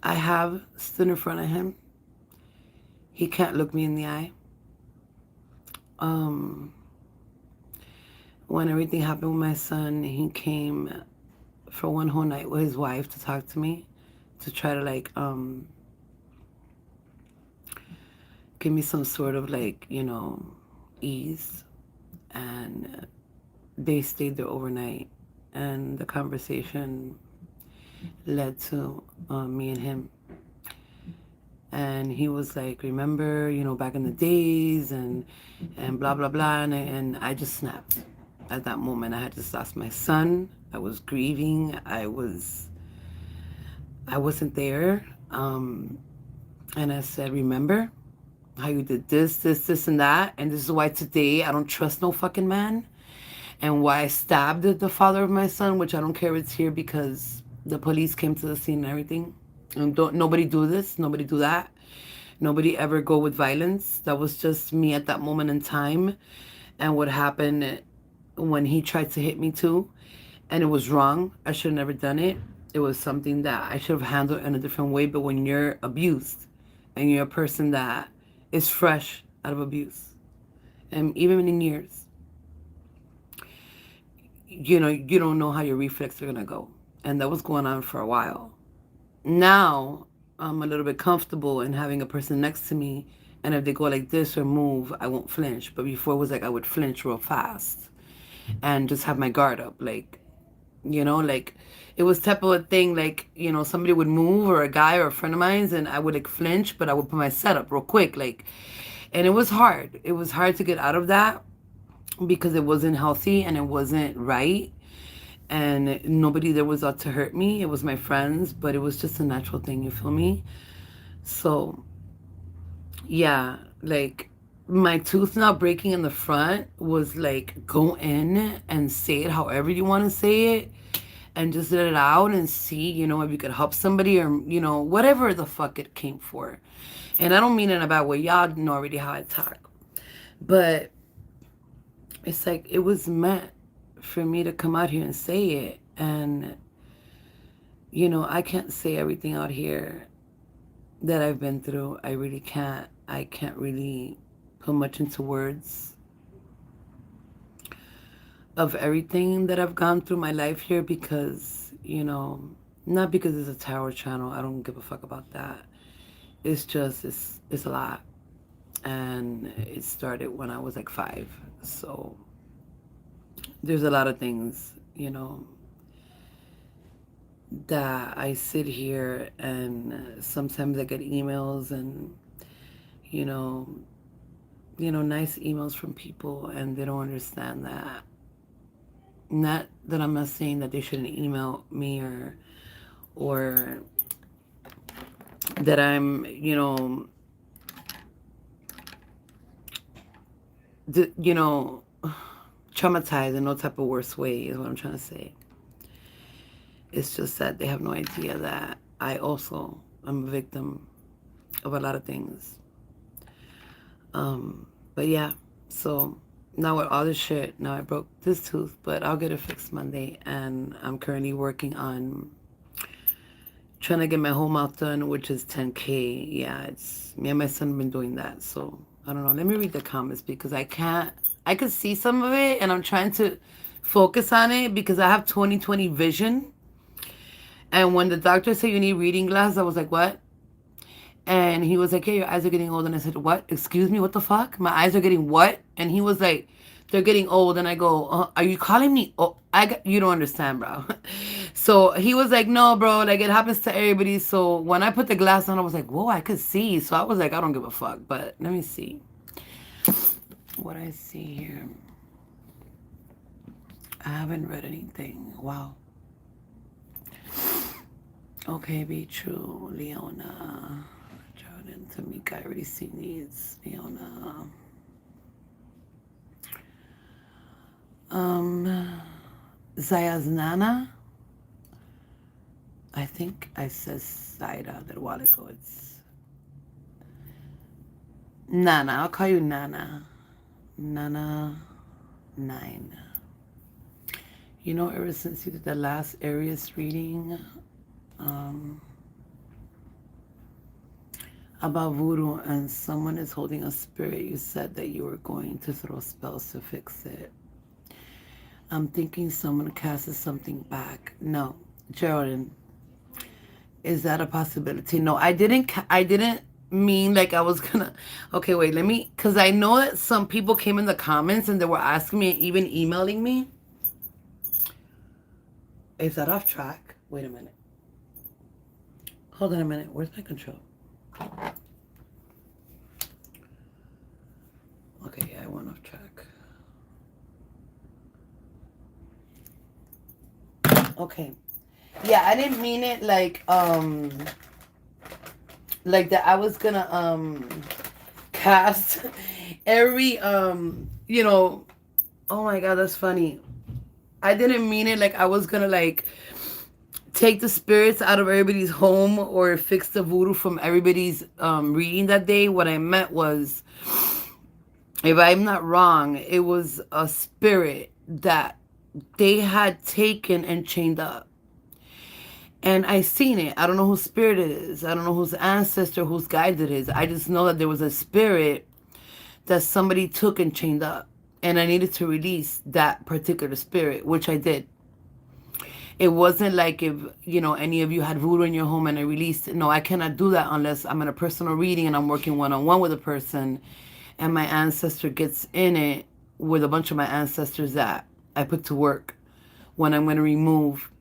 I have stood in front of him. He can't look me in the eye. When everything happened with my son, he came for one whole night with his wife to talk to me, to try to like give me some sort of like, you know, ease. And they stayed there overnight, and the conversation led to me and him. And he was like, remember, you know, back in the days, and blah blah blah. And I just snapped at that moment. I had just lost my son. I was grieving. I wasn't there. And I said, remember how you did this, this, this, and that, and this is why today I don't trust no fucking man, and why I stabbed the father of my son, which I don't care if it's here because the police came to the scene and everything. And nobody do this, nobody do that, nobody ever go with violence. That was just me at that moment in time, and what happened when he tried to hit me too, and it was wrong. I should have never done it. It was something that I should have handled in a different way. But when you're abused and you're a person that is fresh out of abuse, and even in years, you know, you don't know how your reflexes are gonna go. And that was going on for a while. Now I'm a little bit comfortable in having a person next to me, and if they go like this or move, I won't flinch. But before it was like I would flinch real fast and just have my guard up, like, you know, like it was type of a thing, like, you know, somebody would move, or a guy or a friend of mine's, and I would like flinch, but I would put my setup real quick, like. And it was hard. It was hard to get out of that because it wasn't healthy and it wasn't right. And nobody there was out to hurt me. It was my friends, but it was just a natural thing, you feel me? So, yeah, like my tooth not breaking in the front was like, go in and say it however you want to say it, and just let it out and see, you know, if you could help somebody, or, you know, whatever the fuck it came for. And I don't mean it in a bad way. Y'all know already how I talk. But it's like it was meant for me to come out here and say it. And, you know, I can't say everything out here that I've been through. I really can't. I can't really put much into words of everything that I've gone through my life here because, you know, not because it's a tarot channel. I don't give a fuck about that. It's just, it's a lot. And it started when I was like 5. So there's a lot of things, you know, that I sit here and sometimes I get emails and, you know, nice emails from people, and they don't understand that. Not that I'm not saying that they shouldn't email me, or that I'm, you know, traumatized in no type of worse way is what I'm trying to say. It's just that they have no idea that I also am a victim of a lot of things. But yeah, so now with all this shit, now I broke this tooth, but I'll get it fixed Monday, and I'm currently working on trying to get my whole mouth done, which is 10K. Yeah, it's me and my son have been doing that. So I don't know. Let me read the comments because I could see some of it, and I'm trying to focus on it because I have 20/20 vision. And when the doctor said you need reading glasses, I was like, what? And he was like, yeah, your eyes are getting old. And I said, what? Excuse me, what the fuck? My eyes are getting what? And he was like, they're getting old. And I go, are you calling me? Oh, you don't understand, bro. So he was like, no, bro, like it happens to everybody. So when I put the glass on, I was like, whoa, I could see. So I was like, I don't give a fuck. But let me see what I see here. I haven't read anything. Wow. Okay, be true. Leona. Jordan, Tamika, I already seen these. Leona. Um, Zayaznana. I think I said Zaida a while ago. It's Nana. I'll call you Nana. Nana 9. You know, ever since you did the last Aries reading um, about voodoo and someone is holding a spirit, you said that you were going to throw spells to fix it. I'm thinking someone casted something back. No, Geraldine, is that a possibility? No, I didn't. I didn't mean like I was gonna. Okay, wait. Let me, because I know that some people came in the comments and they were asking me, even emailing me. Is that off track? Wait a minute. Hold on a minute. Where's my control? Okay, yeah, I went off track. Okay. Yeah, I didn't mean it like that I was gonna cast every you know, oh my god, that's funny. I didn't mean it like I was gonna like take the spirits out of everybody's home or fix the voodoo from everybody's reading that day. What I meant was, if I'm not wrong, it was a spirit that they had taken and chained up. And I seen it. I don't know whose spirit it is. I don't know whose ancestor, whose guide it is. I just know that there was a spirit that somebody took and chained up. And I needed to release that particular spirit, which I did. It wasn't like if, you know, any of you had voodoo in your home and I released it. No, I cannot do that unless I'm in a personal reading and I'm working one-on-one with a person and my ancestor gets in it with a bunch of my ancestors that I put to work when I'm going to remove,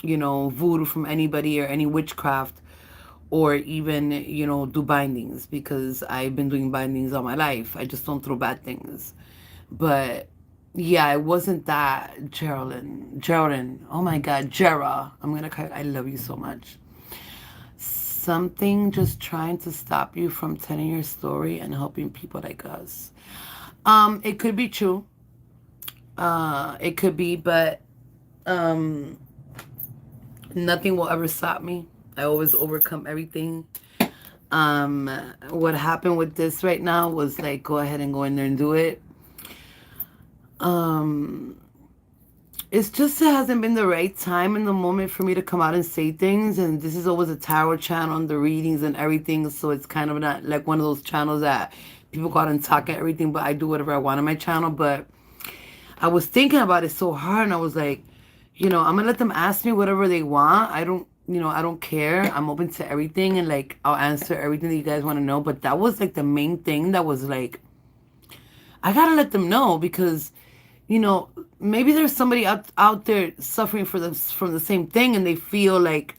you know, voodoo from anybody or any witchcraft or even, you know, do bindings, because I've been doing bindings all my life. I just don't throw bad things. But yeah, it wasn't that, Geraldine. Oh my God, Jera. I love you so much. Something just trying to stop you from telling your story and helping people like us. It could be true. It could be, but nothing will ever stop me. I always overcome everything. What happened with this right now was like, go ahead and go in there and do it. It's just, it hasn't been the right time in the moment for me to come out and say things, and this is always a tarot channel and the readings and everything, so it's kind of not like one of those channels that people go out and talk and everything, but I do whatever I want on my channel. But I was thinking about it so hard, and I was like, you know, I'm gonna let them ask me whatever they want. I don't care. I'm open to everything, and like I'll answer everything that you guys want to know. But that was like the main thing that was like, I gotta let them know, because, you know, maybe there's somebody out there suffering from the same thing, and they feel like,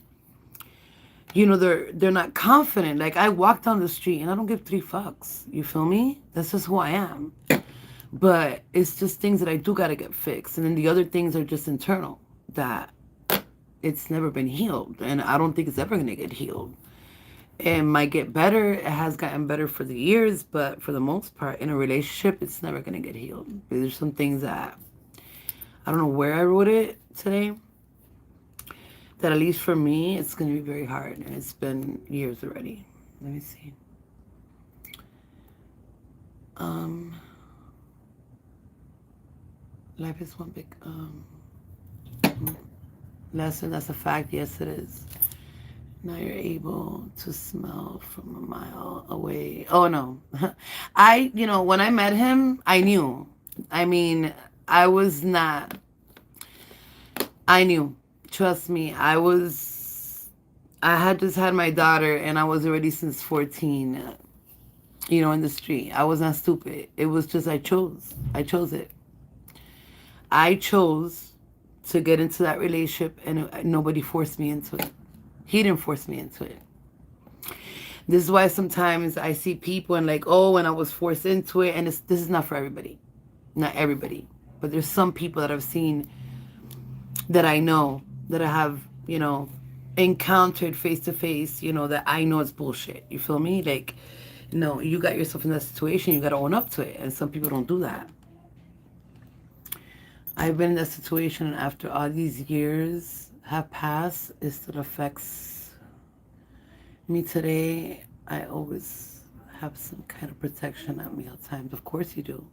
you know, they're not confident. Like, I walk down the street and I don't give 3 fucks. You feel me? That's just who I am. But it's just things that I do gotta get fixed, and then the other things are just internal, that it's never been healed, and I don't think it's ever gonna get healed. It might get better. It has gotten better for the years, but for the most part, in a relationship, it's never going to get healed. There's some things that, I don't know where I wrote it today, that at least for me, it's going to be very hard. And it's been years already. Let me see. Life is one big lesson. That's a fact. Yes, it is. Now you're able to smell from a mile away. Oh, no. You know, when I met him, I knew. I mean, I was not. I knew. Trust me. I had just had my daughter, and I was already since 14, you know, in the street. I was not stupid. It was just I chose. I chose it. I chose to get into that relationship, and nobody forced me into it. He didn't force me into it. This is why sometimes I see people and like, oh, and I was forced into it. And this is not for everybody. Not everybody. But there's some people that I've seen, that I know, that I have, you know, encountered face to face, that I know it's bullshit. You feel me? Like, no, you got yourself in that situation, you got to own up to it. And some people don't do that. I've been in that situation, and after all these years have passed, it still affects me today. I always have some kind of protection at meal times. Of course you do.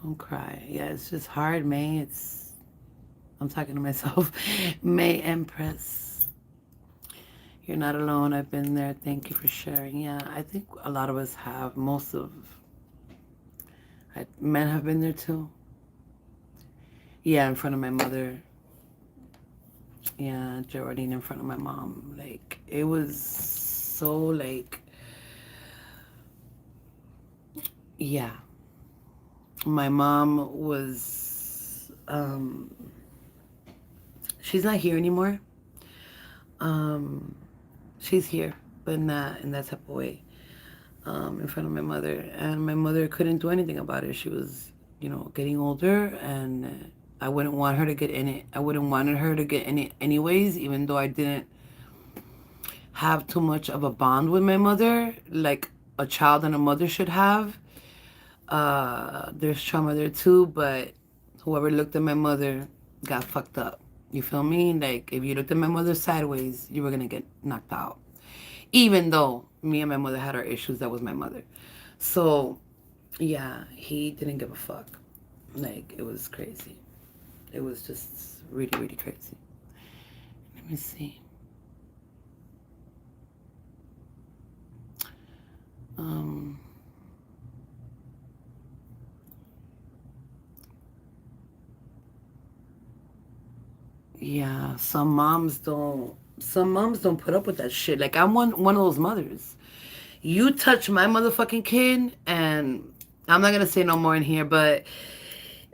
Don't cry. Yeah, it's just hard, May. I'm talking to myself. May Empress. You're not alone. I've been there. Thank you for sharing. Yeah, I think a lot of us have. Men have been there too. Yeah, in front of my mother. Yeah, Geraldine in front of my mom. Like, it was so like, yeah. My mom was, she's not here anymore. Um, she's here, but not in that type of way. In front of my mother, and my mother couldn't do anything about it. She was, getting older, and I wouldn't want her to get in it. I wouldn't wanted her to get in it anyways, even though I didn't have too much of a bond with my mother, like a child and a mother should have. There's trauma there too, but whoever looked at my mother got fucked up. You feel me? Like, if you looked at my mother sideways, you were gonna get knocked out. Even though me and my mother had our issues, that was my mother. So, yeah, he didn't give a fuck. Like, it was crazy. It was just really, really crazy. Let me see. Um, yeah, some moms don't put up with that shit. Like, I'm one of those mothers. You touch my motherfucking kid, and I'm not gonna say no more in here, but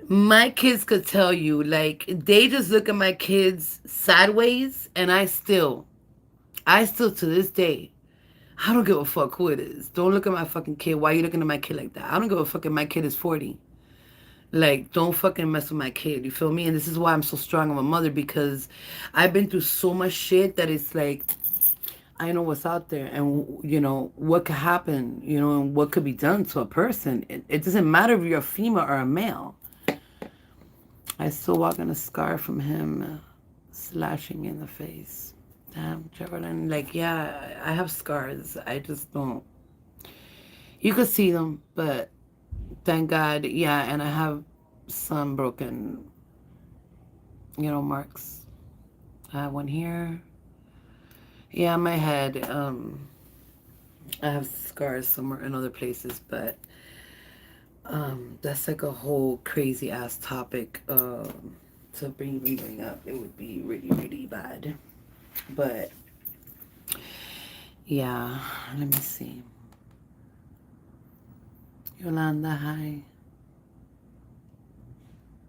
my kids could tell you, like, they just look at my kids sideways, and I still to this day, I don't give a fuck who it is. Don't look at my fucking kid. Why are you looking at my kid like that? I don't give a fuck if my kid is 40. Like, don't fucking mess with my kid. You feel me? And this is why I'm so strong of a mother, because I've been through so much shit that it's like, I know what's out there, and what could happen, and what could be done to a person. It doesn't matter if you're a female or a male. I still walk in a scar from him slashing me in the face. Damn, Geraldine. Like, yeah, I have scars. I just don't. You could see them, but thank God, yeah, and I have some broken, marks. I have one here. Yeah, my head. I have scars somewhere in other places, but that's like a whole crazy ass topic to bring up. It would be really, really bad. But yeah, let me see. Yolanda, hi.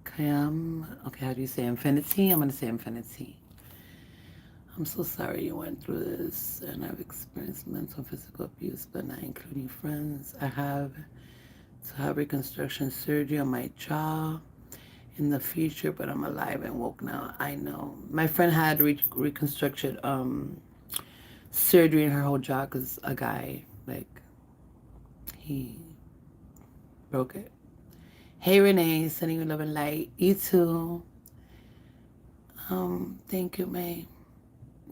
Okay, how do you say infinity? I'm gonna say infinity. I'm so sorry you went through this, and I've experienced mental and physical abuse, but not including friends. I have to have reconstruction surgery on my jaw in the future, but I'm alive and woke now. I know. My friend had reconstruction surgery in her whole jaw because a guy, like, he broke it. Hey Renee, sending you love and light. You too. Thank you, May.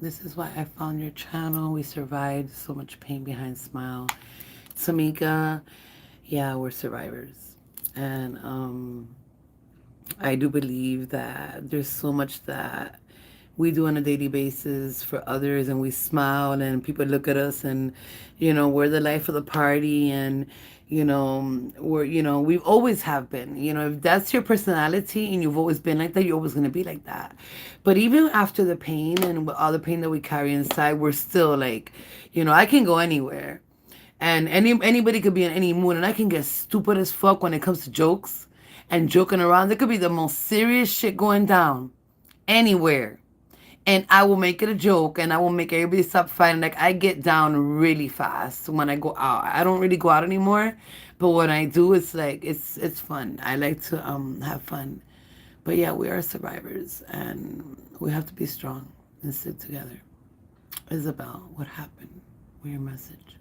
This is why I found your channel. We survived so much pain behind Smile. Tamika, yeah, we're survivors. And I do believe that there's so much that we do on a daily basis for others, and we smile, and people look at us, and we're the life of the party, and we always have been. If that's your personality and you've always been like that, you're always going to be like that. But even after the pain and with all the pain that we carry inside, we're still like, I can go anywhere, and anybody could be in any mood, and I can get stupid as fuck when it comes to jokes and joking around. There could be the most serious shit going down anywhere, and I will make it a joke, and I will make everybody stop fighting. Like, I get down really fast when I go out. I don't really go out anymore, but when I do, it's like it's fun. I like to have fun. But yeah, we are survivors, and we have to be strong. and stick together. Isabel, what happened? With your message?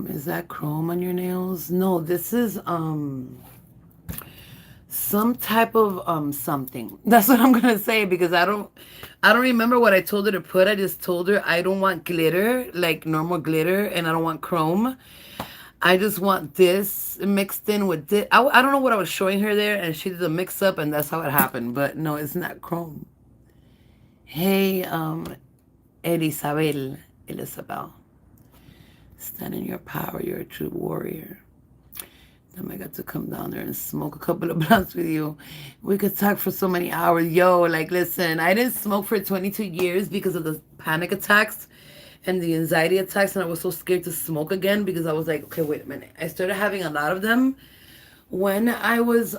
Is that chrome on your nails? No, this is some type of something. That's what I'm gonna say because I don't remember what I told her to put. I just told her I don't want glitter, like normal glitter, and I don't want chrome. I just want this mixed in with this. I don't know what I was showing her there, and she did a mix up, and that's how it happened. But no, it's not chrome. Hey, Elizabeth, stand in your power. You're a true warrior. I got to come down there and smoke a couple of blunts with you. We could talk for so many hours. Yo, like, listen, I didn't smoke for 22 years because of the panic attacks and the anxiety attacks, and I was so scared to smoke again because I was like, okay, wait a minute. I started having a lot of them when I was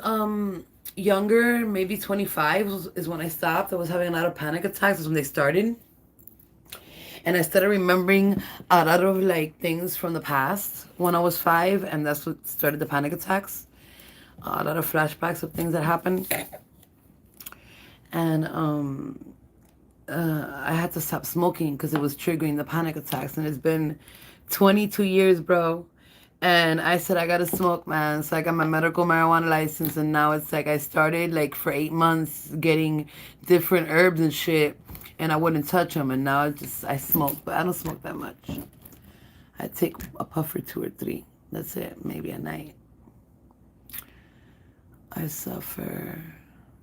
younger, maybe 25 is when I stopped. I was having a lot of panic attacks. That's when they started. And I started remembering a lot of like things from the past when I was 5, and that's what started the panic attacks. A lot of flashbacks of things that happened, and I had to stop smoking because it was triggering the panic attacks. And it's been 22 years, bro. And I said I gotta smoke, man. So I got my medical marijuana license, and now it's like I started like for 8 months getting different herbs and shit, and I wouldn't touch them. And now I smoke, but I don't smoke that much. I take a puff or 2 or 3. That's it, maybe a night. I suffer,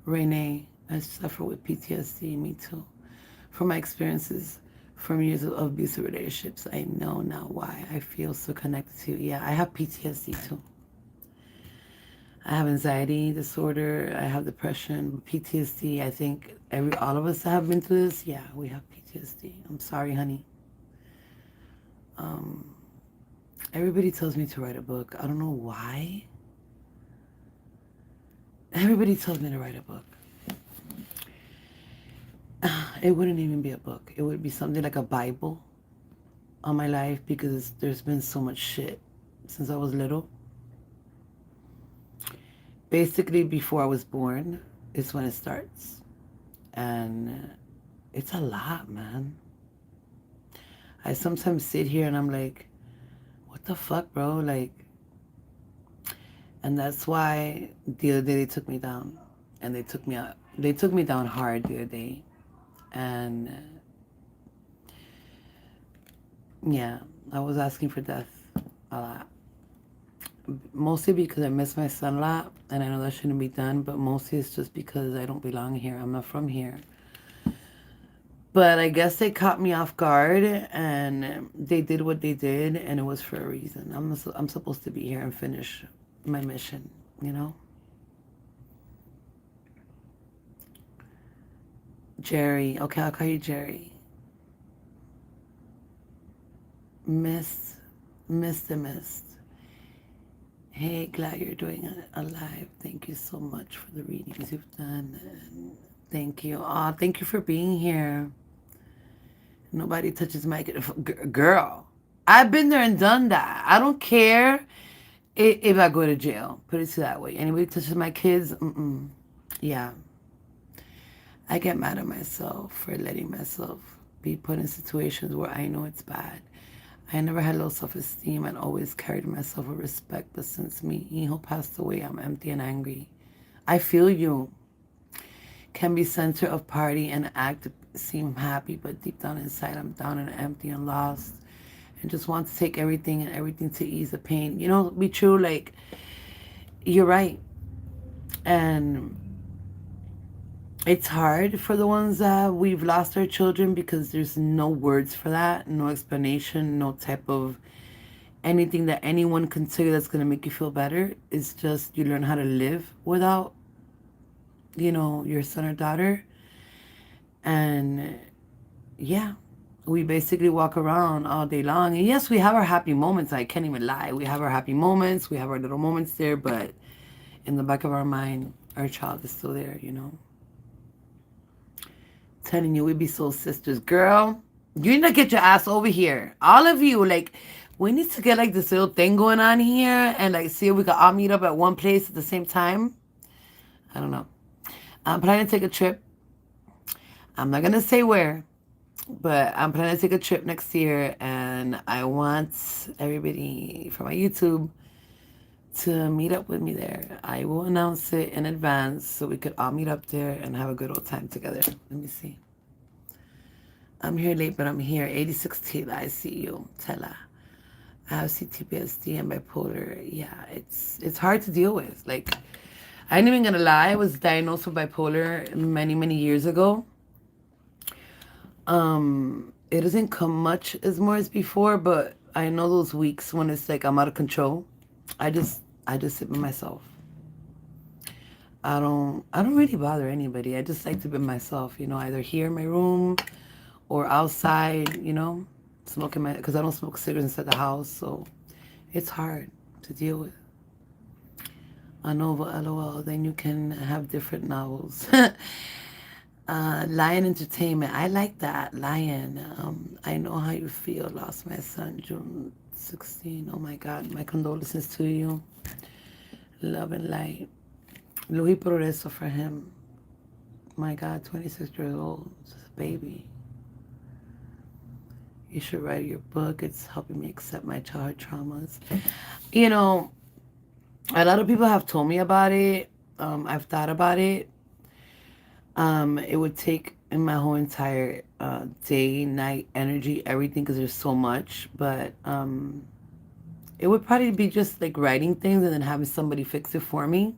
Renee. I suffer with PTSD. Me too. From my experiences from years of abusive relationships, I know now why I feel so connected to you. Yeah, I have PTSD too. I have anxiety disorder. I have depression, PTSD. I think all of us that have been through this, yeah, we have PTSD. I'm sorry, honey. Everybody tells me to write a book. I don't know why. Everybody tells me to write a book. It wouldn't even be a book. It would be something like a Bible on my life because there's been so much shit since I was little. Basically, before I was born is when it starts. And it's a lot, man. I sometimes sit here and I'm like, what the fuck, bro? Like, and that's why the other day they took me down. And they took me out. They took me down hard the other day. And yeah, I was asking for death a lot. Mostly because I miss my son a lot, and I know that shouldn't be done, but mostly it's just because I don't belong here. I'm not from here. But I guess they caught me off guard, and they did what they did, and it was for a reason. I'm supposed to be here and finish my mission, you know? Jerry. Okay, I'll call you Jerry. Mist. Hey, glad you're doing it alive. Thank you so much for the readings you've done. And thank you. Aw, thank you for being here. Nobody touches my girl. I've been there and done that. I don't care if I go to jail. Put it that way. Anybody touches my kids? Yeah. I get mad at myself for letting myself be put in situations where I know it's bad. I never had low self-esteem and always carried myself with respect, but since me hijo passed away, I'm empty and angry. I feel you. Can be center of party and act seem happy, but deep down inside I'm down and empty and lost and just want to take everything to ease the pain. You know, be true, like, you're right. And it's hard for the ones that we've lost our children because there's no words for that, no explanation, no type of anything that anyone can tell you that's going to make you feel better. It's just you learn how to live without, your son or daughter. And yeah, we basically walk around all day long. And yes, we have our happy moments. I can't even lie. We have our happy moments. We have our little moments there. But in the back of our mind, our child is still there, Telling you, we be soul sisters. Girl, you need to get your ass over here. All of you, like, we need to get, like, this little thing going on here and, like, see if we can all meet up at one place at the same time. I don't know. I'm planning to take a trip. I'm not going to say where, but I'm planning to take a trip next year, and I want everybody from my YouTube to meet up with me there. I will announce it in advance so we could all meet up there and have a good old time together. Let me see. I'm here late, but I'm here. 86 Tila, I see you. Tela. I have CTPSD and bipolar. Yeah, it's hard to deal with. Like, I ain't even gonna lie. I was diagnosed with bipolar many, many years ago. It doesn't come much as more as before, but I know those weeks when it's like I'm out of control. I just sit by myself. I don't really bother anybody. I just like to be myself, either here in my room or outside, smoking because I don't smoke cigarettes inside the house, so it's hard to deal with. Anova LOL, then you can have different novels. Lion Entertainment, I like that. Lion, I know how you feel. Lost my son June 16. Oh my God, my condolences to you. Love and light. Louis Progreso for him. My God, 26 years old, just a baby. You should write your book. It's helping me accept my childhood traumas. You know, a lot of people have told me about it. I've thought about it. It would take in my whole entire day, night, energy, everything, because there's so much. But it would probably be just like writing things and then having somebody fix it for me.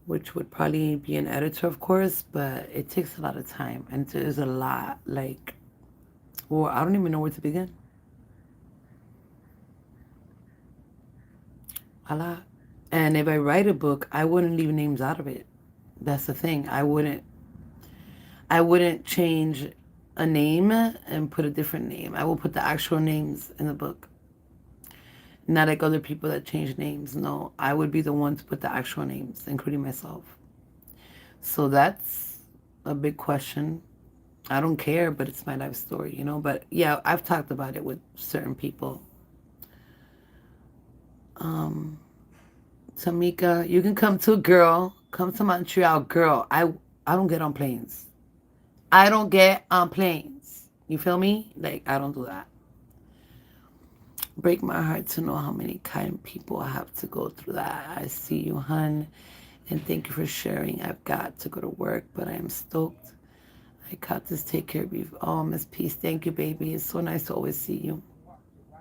Which would probably be an editor, of course, but it takes a lot of time. And there's a lot, like, well, I don't even know where to begin. A lot. And if I write a book, I wouldn't leave names out of it. That's the thing. I wouldn't change a name and put a different name. I will put the actual names in the book. Not like other people that change names. No, I would be the one to put the actual names, including myself. So that's a big question. I don't care, but it's my life story. But yeah, I've talked about it with certain people. Tamika, you can come to, girl. Come to Montreal, girl. I don't get on planes. I don't get on planes. You feel me? Like, I don't do that. Break my heart to know how many kind people I have to go through that. I see you, hun. And thank you for sharing. I've got to go to work, but I am stoked. I got this. Take care of you. Oh, Miss Peace. Thank you, baby. It's so nice to always see you.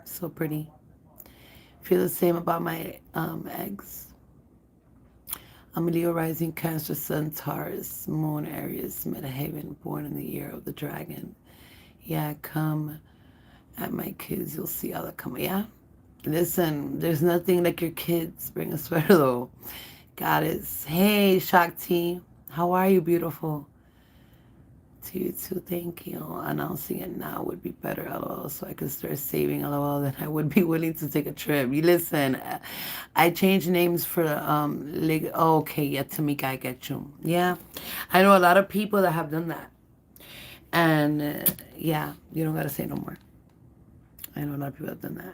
So pretty. Feel the same about my eggs. I'm a Leo rising Cancer, Sun, Taurus, Moon, Aries, Midheaven, born in the year of the dragon. Yeah, come at my kids. You'll see how they come. Yeah. Listen, there's nothing like your kids. Bring a sweater though. Goddess. Hey, Shakti. How are you, beautiful? To you too, thank you. Announcing it now would be better, lol, so I could start saving, lol, then I would be willing to take a trip. You listen, I changed names for, oh, okay, yeah, Tamika, I get you. Yeah, I know a lot of people that have done that. And, yeah, you don't gotta say no more. I know a lot of people have done that.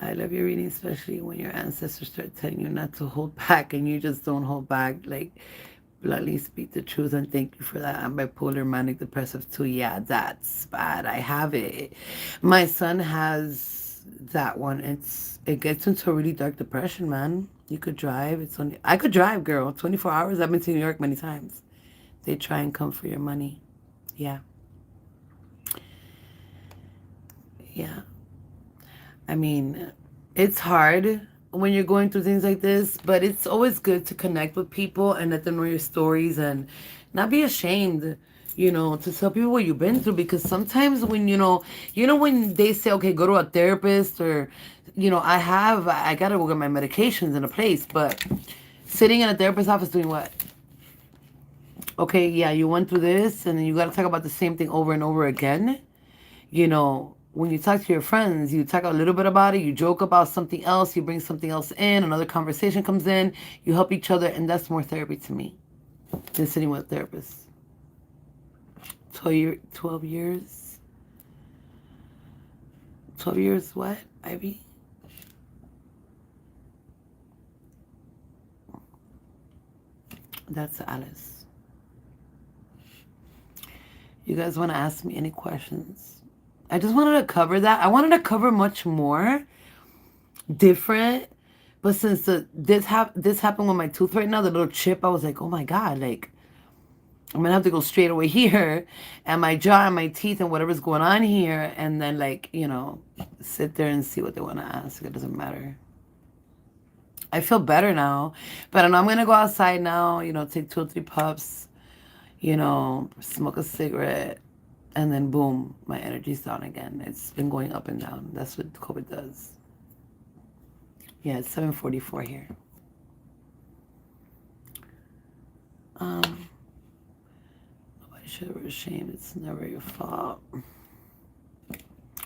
I love your reading, especially when your ancestors start telling you not to hold back and you just don't hold back. Like, bluntly speak the truth, and thank you for that. I'm bipolar, manic depressive too. Yeah, that's bad. I have it. My son has that one. It gets into a really dark depression, man. You could drive. I could drive, girl. 24 hours. I've been to New York many times. They try and come for your money. Yeah. Yeah. I mean, it's hard when you're going through things like this, but it's always good to connect with people and let them know your stories and not be ashamed, to tell people what you've been through, because sometimes when, when they say, okay, go to a therapist or, I got to go get my medications in a place, but sitting in a therapist's office doing what? Okay, yeah, you went through this and then you got to talk about the same thing over and over again. When you talk to your friends, you talk a little bit about it, you joke about something else, you bring something else in, another conversation comes in, you help each other, and that's more therapy to me than sitting with a therapist. 12 years? 12 years what, Ivy? That's Alice. You guys want to ask me any questions? I just wanted to cover that. I wanted to cover much more different, but since this happened with my tooth right now, the little chip, I was like, oh my God, like I'm gonna have to go straight away here and my jaw and my teeth and whatever's going on here, and then like, sit there and see what they want to ask. It doesn't matter. I feel better now, but I know I'm gonna go outside now, take 2 or 3 puffs, smoke a cigarette, and then boom, my energy's down again. It's been going up and down. That's what COVID does. Yeah, it's 7:44 here. Nobody should be ashamed. It's never your fault.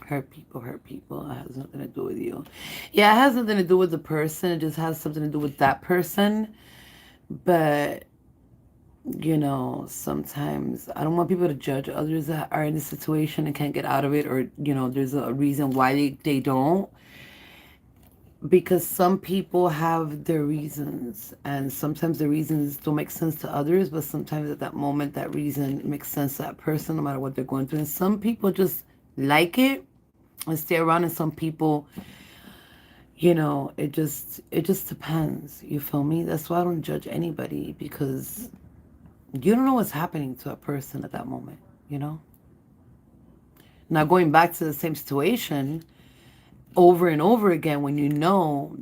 Hurt people. It has nothing to do with you. Yeah, it has nothing to do with the person. It just has something to do with that person. But, sometimes I don't want people to judge others that are in the situation and can't get out of it, or, there's a reason why they don't. Because some people have their reasons, and sometimes the reasons don't make sense to others, but sometimes at that moment that reason makes sense to that person no matter what they're going through. And some people just like it and stay around, and some people, it just depends. You feel me? That's why I don't judge anybody, because you don't know what's happening to a person at that moment. Now, going back to the same situation over and over again, when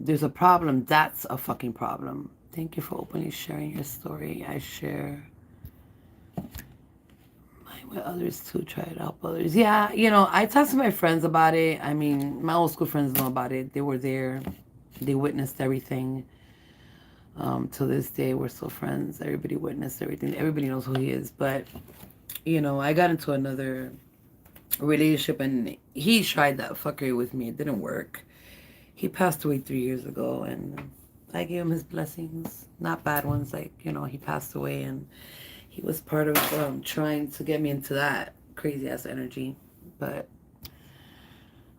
there's a problem, that's a fucking problem. Thank you for openly sharing your story. I share mine with others too. Try to help others. Yeah, I talked to my friends about it. I mean, my old school friends know about it. They were there. They witnessed everything. To this day, we're still friends. Everybody witnessed everything. Everybody knows who he is. But, I got into another relationship, and he tried that fuckery with me. It didn't work. He passed away 3 years ago, and I gave him his blessings, not bad ones. Like, he passed away, and he was part of trying to get me into that crazy ass energy. But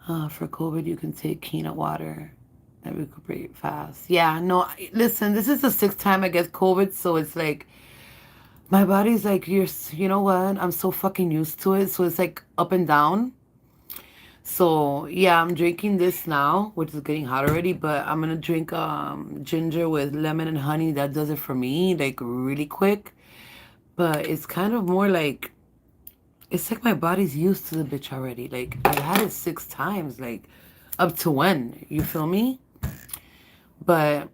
for COVID, you can take Kina water and recuperate fast. Yeah, no, listen, this is the 6th time I get COVID, so it's like my body's like, you know what? I'm so fucking used to it. So it's like up and down. So yeah, I'm drinking this now, which is getting hot already, but I'm going to drink ginger with lemon and honey. That does it for me, like really quick. But it's kind of more like, it's like my body's used to the bitch already. Like I've had it 6 times, like up to when, you feel me? But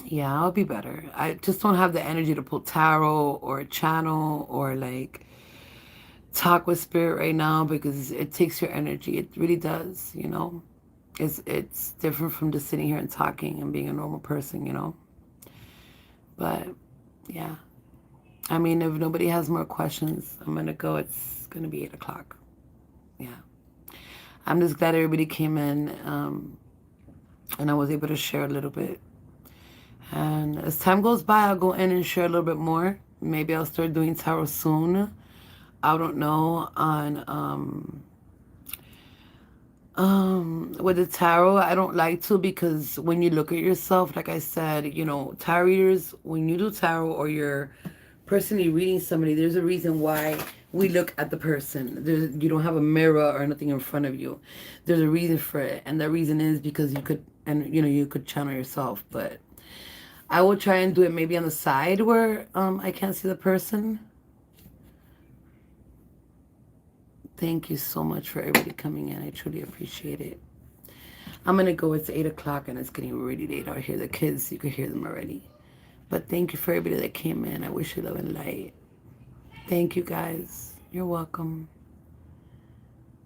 yeah, I'll be better. I just don't have the energy to pull tarot or channel or like talk with spirit right now, because it takes your energy. It really does, It's different from just sitting here and talking and being a normal person, But yeah. I mean, if nobody has more questions, I'm going to go. It's going to be 8 o'clock. Yeah. I'm just glad everybody came in, and I was able to share a little bit. And as time goes by, I'll go in and share a little bit more. Maybe I'll start doing tarot soon. I don't know. With the tarot, I don't like to, because when you look at yourself, like I said, tarot readers, when you do tarot or you're personally reading somebody, there's a reason why we look at the person. You don't have a mirror or nothing in front of you. There's a reason for it, and that reason is because you could channel yourself. But I will try and do it maybe on the side where I can't see the person. Thank you so much for everybody coming in. I truly appreciate it. I'm going to go. It's 8 o'clock and it's getting really late out here. The kids, you can hear them already. But thank you for everybody that came in. I wish you love and light. Thank you, guys. You're welcome.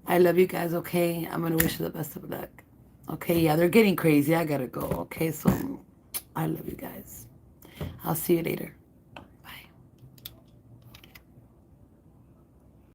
I love you guys, okay? I'm going to wish you the best of luck. Okay, yeah, they're getting crazy. I got to go, okay? So I love you guys. I'll see you later.